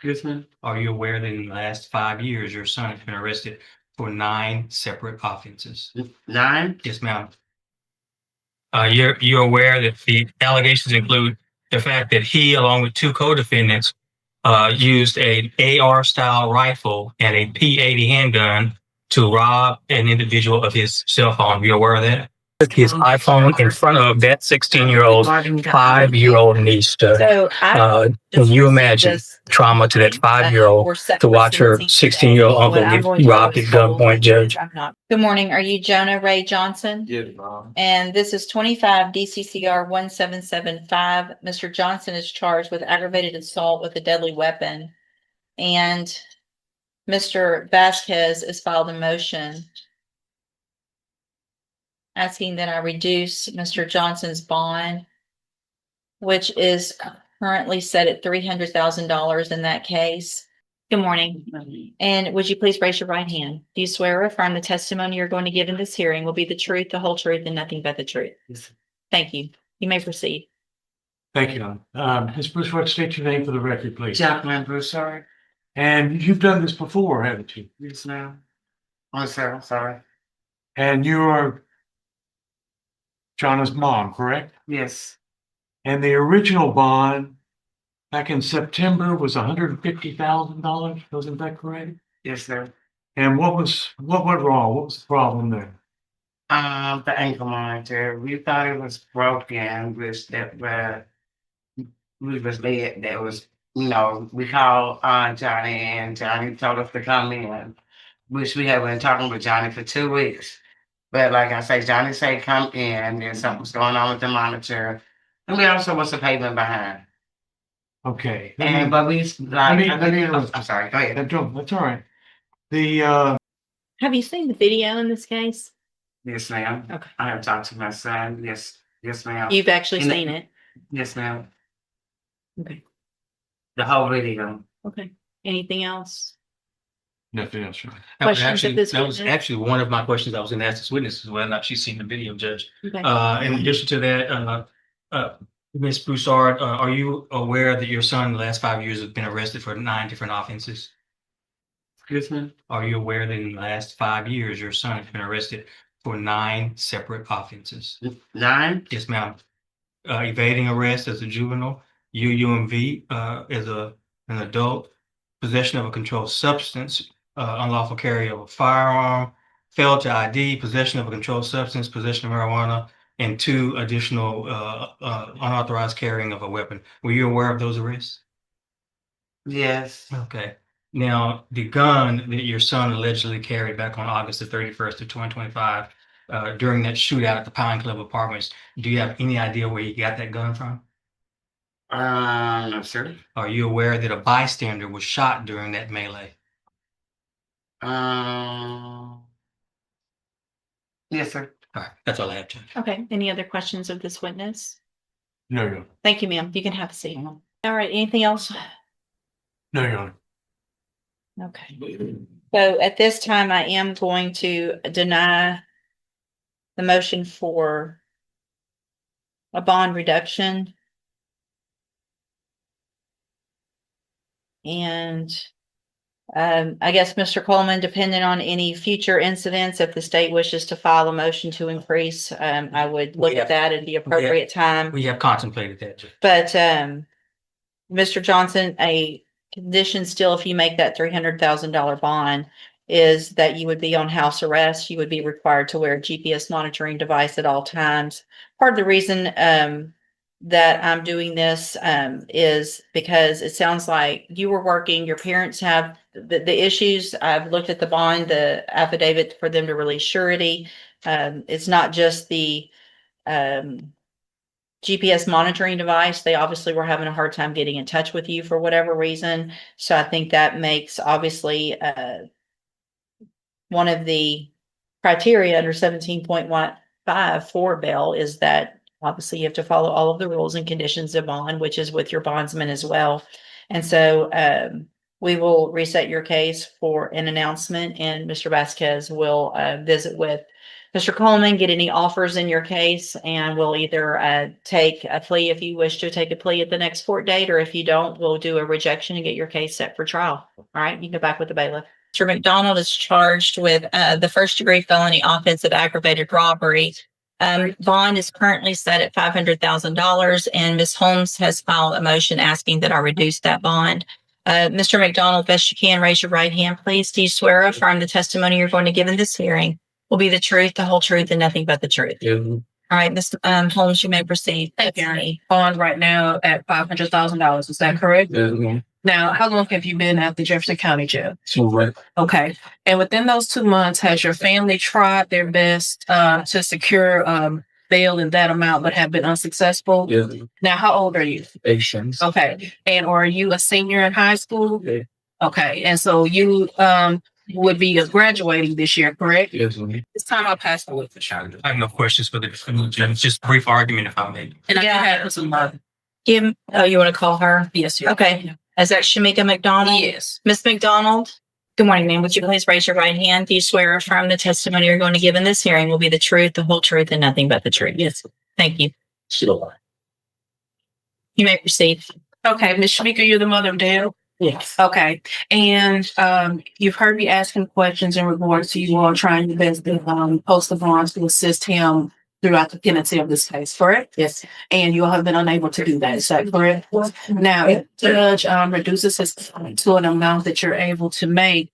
Guzman, are you aware that in the last 5 years, your son has been arrested for 9 separate offenses? 9? Yes, ma'am. You're aware that the allegations include the fact that he, along with 2 co-defendants, used an AR-style rifle and a P80 handgun to rob an individual of his cell phone. Are you aware of that? Took his iPhone in front of that 16-year-old, 5-year-old niece. Can you imagine trauma to that 5-year-old to watch her 16-year-old uncle get robbed at gunpoint, Judge? Good morning. Are you Jonah Ray Johnson? Yes, Mom. And this is 25 DCCR 1775. Mr. Johnson is charged with aggravated assault with a deadly weapon. And Mr. Vasquez has filed a motion asking that I reduce Mr. Johnson's bond, which is currently set at $300,000 in that case. Good morning. And would you please raise your right hand? Do you swear or affirm the testimony you're going to give in this hearing will be the truth, the whole truth, and nothing but the truth? Yes. Thank you. You may proceed. Thank you. Ms. Broussard, state your name for the record, please. Jacqueline Broussard. And you've done this before, haven't you? Yes, ma'am. Oh, sir, sorry. And you are Jonna's mom, correct? Yes. And the original bond back in September was $150,000. Wasn't that correct? Yes, sir. And what went wrong? What was the problem there? The ankle monitor. We thought it was broken, which we was led. That was, we called Johnny, and Johnny told us to come in, which we had been talking with Johnny for 2 weeks. But like I say, Johnny said come in, and something's going on with the monitor, and we also was a payment behind. Okay. But we let me interrupt. I'm sorry. Go ahead. That's all right. Have you seen the video in this case? Yes, ma'am. Okay. I have talked to my son. Yes, ma'am. You've actually And- seen it. Yes, ma'am. Okay. The whole video. Okay. Anything else? Nothing else. That was Questions of this witness? actually one of my questions I was going to ask this witness is whether or not she's seen the video, Judge. Okay. In addition to that, Ms. Broussard, are you aware that your son in the last 5 years has been arrested for 9 different offenses? Guzman, Are you aware that in the last 5 years, your son has been arrested for 9 separate offenses? 9? Yes, ma'am. Evading arrest as a juvenile, UUMV as an adult, possession of a controlled substance, unlawful carry of a firearm, failed to ID, possession of a controlled substance, possession of marijuana, and 2 additional unauthorized carrying of a weapon. Were you aware of those arrests? Yes. Okay. Now, the gun that your son allegedly carried back on August the 31st of 2025, during that shootout at the Pine Club Apartments, do you have any idea where you got that gun from? No, sir. Are you aware that a bystander was shot during that melee? Yes, sir. All right, that's all I have, Judge. Okay. Any other questions of this witness? no. Thank you, ma'am. You can have a seat. All right. Anything else? No, Your Honor. Okay. So at this time, I am going to deny the motion for a bond reduction. And I guess, Mr. Coleman, depending on any future incidents, if the state wishes to file a motion to increase, I would look at that at the appropriate time. We have contemplated that, Judge. But Mr. Johnson, a condition still, if you make that $300,000 bond, is that you would be on house arrest. You would be required to wear a GPS monitoring device at all times. Part of the reason that I'm doing this is because it sounds like you were working, your parents have the issues. I've looked at the bond, the affidavit for them to release surety. It's not just the GPS monitoring device. They obviously were having a hard time getting in touch with you for whatever reason. So I think that makes obviously one of the criteria under 17.15 for bail is that obviously you have to follow all of the rules and conditions of bond, which is with your bondsman as well. And so we will reset your case for an announcement, and Mr. Vasquez will visit with Mr. Coleman, get any offers in your case, and we'll either take a plea if you wish to take a plea at the next court date, or if you don't, we'll do a rejection and get your case set for trial. All right, you can go back with the bailiff. Mr. McDonald is charged with the first-degree felony offense of aggravated robbery. Bond is currently set at $500,000, and Ms. Holmes has filed a motion asking that I reduce that bond. Mr. McDonald, best you can, raise your right hand, please. Do you swear or affirm the testimony you're going to give in this hearing will be the truth, the whole truth, and nothing but the truth? Yeah. All right, Ms. Holmes, you may proceed. Thank you. Bond right now at $500,000. Is that correct? Yeah. Now, how long have you been at the Jefferson County Jail? So what? Okay. And within those 2 months, has your family tried their best to secure bail in that amount, but have been unsuccessful? Yeah. Now, how old are you? Patience. Okay. And are you a senior in high school? Yeah. Okay. And so you would be graduating this year, correct? Yes. This time I'll pass the witness. I have no questions for the defendant, Judge. Just a brief argument if I may. And I have some You want to call her? yes, yes. Okay. Is that Shamika McDonald? Yes. Ms. McDonald? Good morning, ma'am. Would you please raise your right hand? Do you swear or affirm the testimony you're going to give in this hearing will be the truth, the whole truth, and nothing but the truth? Yes. Thank you. Sure. You may proceed. Okay, Ms. Shamika, you're the mother of Dale? Yes. Okay, and you've heard me asking questions in regards to you all trying your best to post the bonds to assist him throughout the pendency of this case, correct? Yes. And you all have been unable to do that, is that correct? Now, if the judge reduces his to an amount that you're able to make,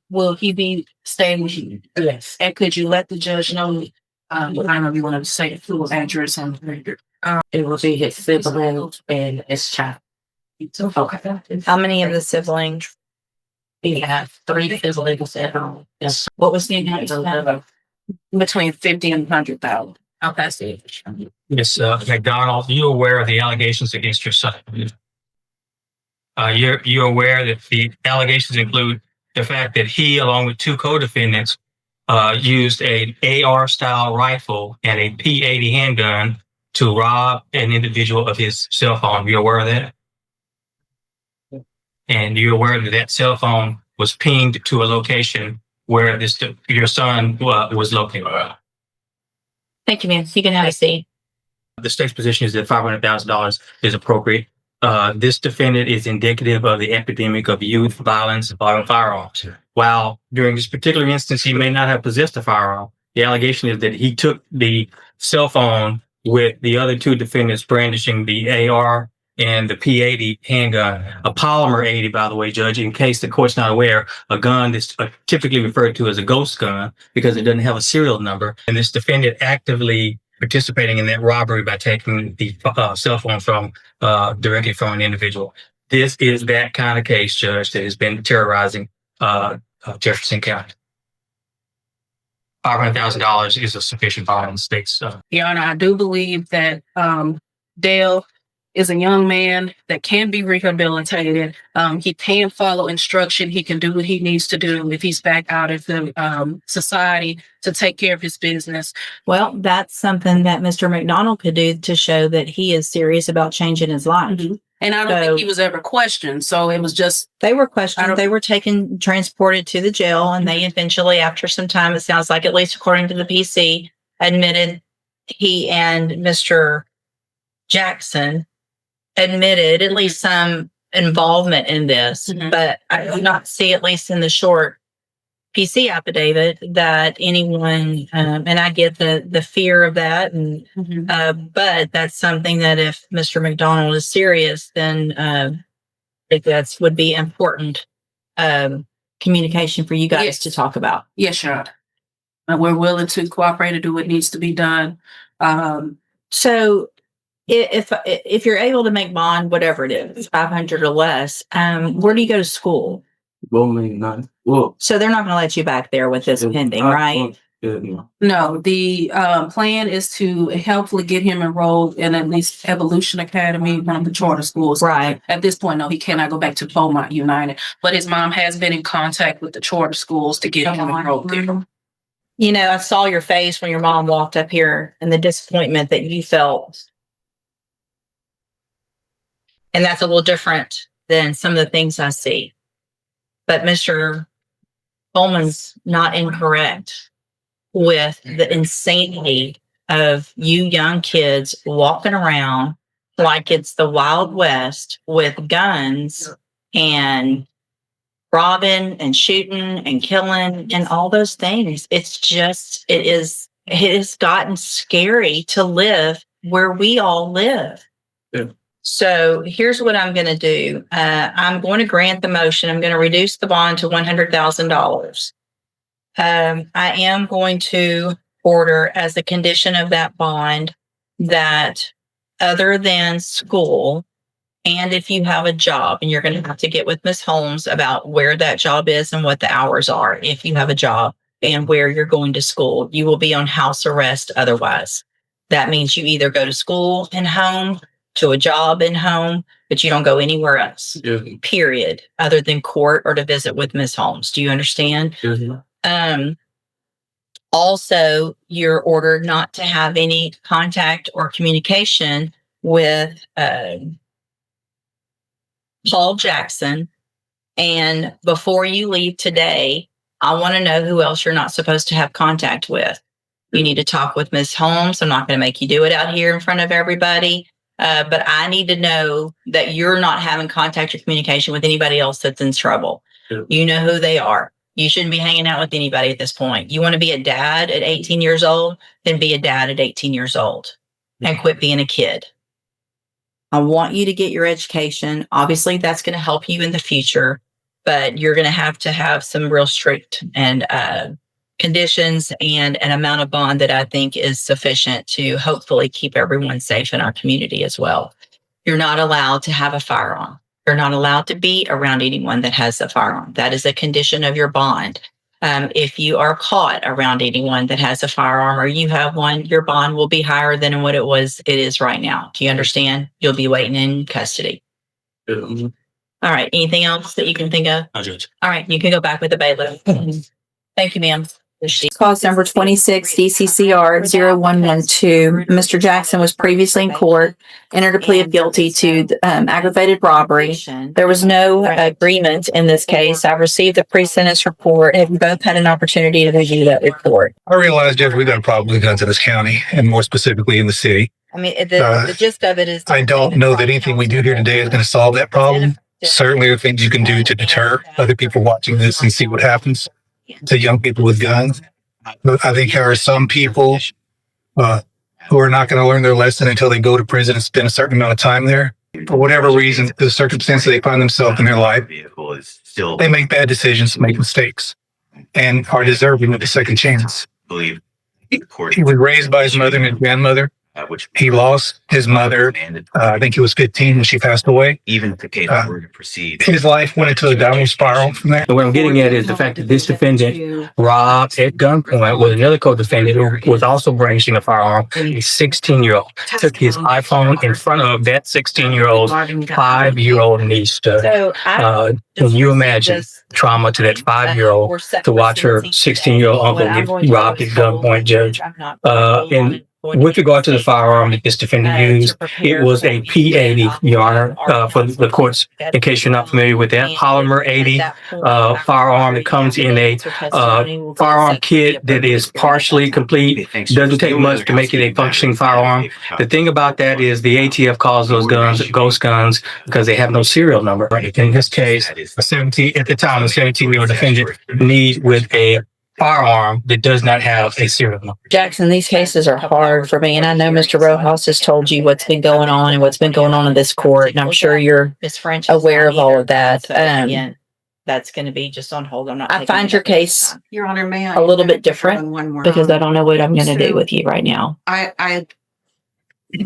will he be staying with you? Yes. And could you let the judge know, I don't know if you want to say the full address on the record? It will be his sibling and his child. Okay. How many of the siblings? He has 3 siblings at home. Yes. What was the amount? Between 50 and 100,000. I'll pass it. Miss McDonald, you're aware of the allegations against your son. You're aware that the allegations include the fact that he, along with 2 co-defendants, used an AR-style rifle and a P80 handgun to rob an individual of his cell phone. You're aware of that? And you're aware that that cell phone was pinged to a location where your son was located. Thank you, ma'am. You can have a seat. The state's position is that $500,000 is appropriate. This defendant is indicative of the epidemic of youth violence involving firearms. While during this particular instance, he may not have possessed a firearm, the allegation is that he took the cell phone with the other 2 defendants brandishing the AR and the P80 handgun, a polymer 80, by the way, Judge, in case the court's not aware, a gun that's typically referred to as a ghost gun because it doesn't have a serial number. And this defendant actively participating in that robbery by taking the cell phone directly from an individual. This is that kind of case, Judge, that has been terrorizing Jefferson County. $500,000 is a sufficient bond in the state's. Your Honor, I do believe that Dale is a young man that can be rehabilitated. He can follow instruction. He can do what he needs to do if he's back out of the society to take care of his business. Well, that's something that Mr. McDonald could do to show that he is serious about changing his life. Mm-hmm. And I don't think he was ever questioned. So it was just. They were questioned. They were transported to the jail, and they eventually, after some time, it sounds like, at least according to the PC, admitted he and Mr. Jackson admitted at least some involvement in this. Mm-hmm. But I do not see, at least in the short PC affidavit, that anyone, and I get the fear of that, and but that's something that if Mr. McDonald is serious, then that would be important communication for you guys to talk about. Yes, Your Honor. And we're willing to cooperate and do what needs to be done. So if you're able to make bond, whatever it is, 500 or less, where do you go to school? Well, So they're not going to let you back there with this pending, right? No, the plan is to hopefully get him enrolled in at least Evolution Academy, one of the charter schools. Right. At this point, no, he cannot go back to Beaumont United, but his mom has been in contact with the charter schools to get him enrolled there. You know, I saw your face when your mom walked up here and the disappointment that you felt. And that's a little different than some of the things I see. But Mr. Coleman's not incorrect. with the insanity of you young kids walking around like it's the Wild West with guns and robbing and shooting and killing and all those things. It has gotten scary to live where we all live. Yeah. So here's what I'm going to do. I'm going to grant the motion. I'm going to reduce the bond to $100,000. I am going to order as a condition of that bond that other than school, and if you have a job, and you're going to have to get with Ms. Holmes about where that job is and what the hours are, if you have a job and where you're going to school, you will be on house arrest otherwise. That means you either go to school and home, to a job and home, but you don't go anywhere else, period, other than court or to visit with Ms. Holmes. Do you understand? Also, you're ordered not to have any contact or communication with Paul Jackson. And before you leave today, I want to know who else you're not supposed to have contact with. You need to talk with Ms. Holmes. I'm not going to make you do it out here in front of everybody. But I need to know that you're not having contact or communication with anybody else that's in trouble. Yeah. You know who they are. You shouldn't be hanging out with anybody at this point. You want to be a dad at 18 years old, then be a dad at 18 years old and quit being a kid. I want you to get your education. Obviously, that's going to help you in the future, but you're going to have some real strict and conditions and an amount of bond that I think is sufficient to hopefully keep everyone safe in our community as well. You're not allowed to have a firearm. You're not allowed to be around anyone that has a firearm. That is a condition of your bond. If you are caught around anyone that has a firearm or you have one, your bond will be higher than what it is right now. Do you understand? You'll be waiting in custody. Mm-hmm. All right. Anything else that you can think of? No, Judge. All right. You can go back with the bailiff. Thank you, ma'am. Cause number 26 DCCR 0112. Mr. Jackson was previously in court, entered a plea of guilty to aggravated robbery. There was no agreement in this case. I received the pre-sentence report. Have you both had an opportunity to review that report? I realize, Jeff, we've got a problem with guns in this county and more specifically in the city. I mean, the gist of it is... I don't know that anything we do here today is going to solve that problem. Certainly there are things you can do to deter other people watching this and see what happens to young people with guns. But I think there are some people who are not going to learn their lesson until they go to prison and spend a certain amount of time there. For whatever reason, the circumstances they find themselves in their life, they make bad decisions, make mistakes, and are deserving of a second chance. He was raised by his mother and his grandmother. He lost his mother. I think he was 15 when she passed away. Even if the case were to proceed, his life went into a downward spiral from there. What I'm getting at is the fact that this defendant robbed at gunpoint with another co-defendant who was also brandishing a firearm, a 16-year-old, took his iPhone in front of that 16-year-old's 5-year-old niece. Can you imagine trauma to that 5-year-old to watch her 16-year-old uncle get robbed at gunpoint, Judge? And with regard to the firearm that this defendant used, it was a P80, Your Honor, for the courts. In case you're not familiar with that, polymer 80 firearm that comes in a firearm kit that is partially complete. Doesn't take much to make it a functioning firearm. The thing about that is the ATF calls those guns ghost guns because they have no serial number. In this case, at the time, a 17-year-old defendant need with a firearm that does not have a serial number. Jackson, these cases are hard for me, and I know Mr. Rojas has told you what's been going on and what's been going on in this court, and I'm sure you're aware of all of that. That's going to be just on hold. I find your case, Your Honor, may I a little bit different one more because I don't know what I'm going to do with you right now.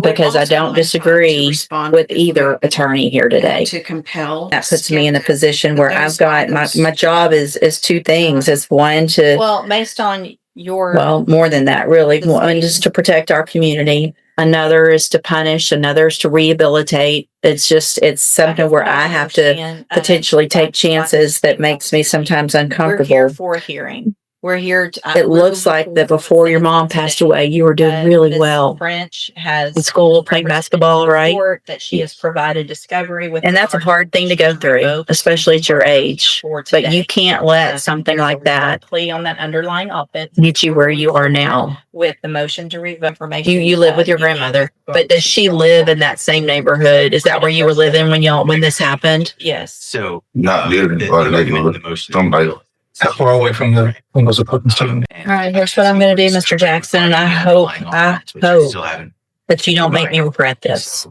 Because I don't disagree with either attorney here today. To compel. That puts me in a position where I've got my job is two things. It's one to based on your more than that really. One is to protect our community. Another is to punish. Another is to rehabilitate. It's something where I have to potentially take chances that makes me sometimes uncomfortable. We're here for a hearing. We're here. It looks like that before your mom passed away, you were doing really well French has in school, playing basketball, right? that she has provided discovery with, And that's a hard thing to go through, especially at your age. But you can't let something like that plea on that underlying offense get you where you are now. with the motion to revoke information. You live with your grandmother, but does she live in that same neighborhood? Is that where you were living when this happened? Yes. So Not living, the but amendment, like the motion. somebody. How far away from those equipment students? All right, here's what I'm going to do, Mr. Jackson, and I hope that you don't make me regret this.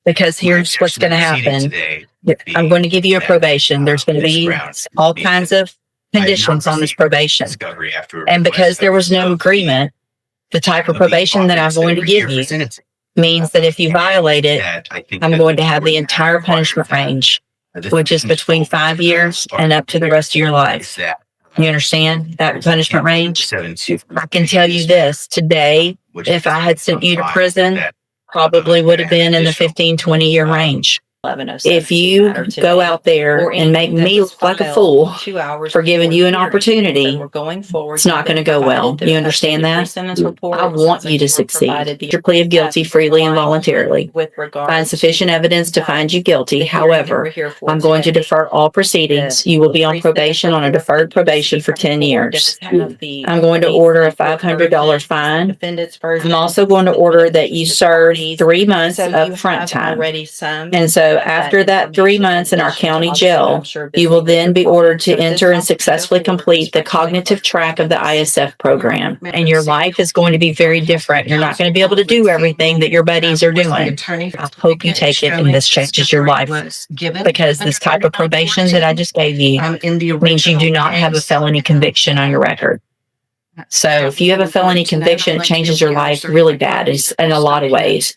Because here's what's going to happen. I'm going to give you a probation. There's going to be all kinds of conditions on this probation. And because there was no agreement, the type of probation that I'm going to give you means that if you violate it, I'm going to have the entire punishment range, which is between 5 years and up to the rest of your life. You understand that punishment range? I can tell you this today, if I had sent you to prison, probably would have been in the 15, 20-year range. If you go out there and make me look like a fool for giving you an opportunity, it's not going to go well. You understand that? I want you to succeed. Your plea of guilty freely and voluntarily. Find sufficient evidence to find you guilty. However, I'm going to defer all proceedings. You will be on probation on a deferred probation for 10 years. I'm going to order a $500 fine. I'm also going to order that you serve 3 months upfront time. And so after that 3 months in our county jail, you will then be ordered to enter and successfully complete the cognitive track of the ISF program. And your life is going to be very different. You're not going to be able to do everything that your buddies are doing. I hope you take it and this changes your life, because this type of probation that I just gave you means you do not have a felony conviction on your record. So if you have a felony conviction, it changes your life really bad in a lot of ways.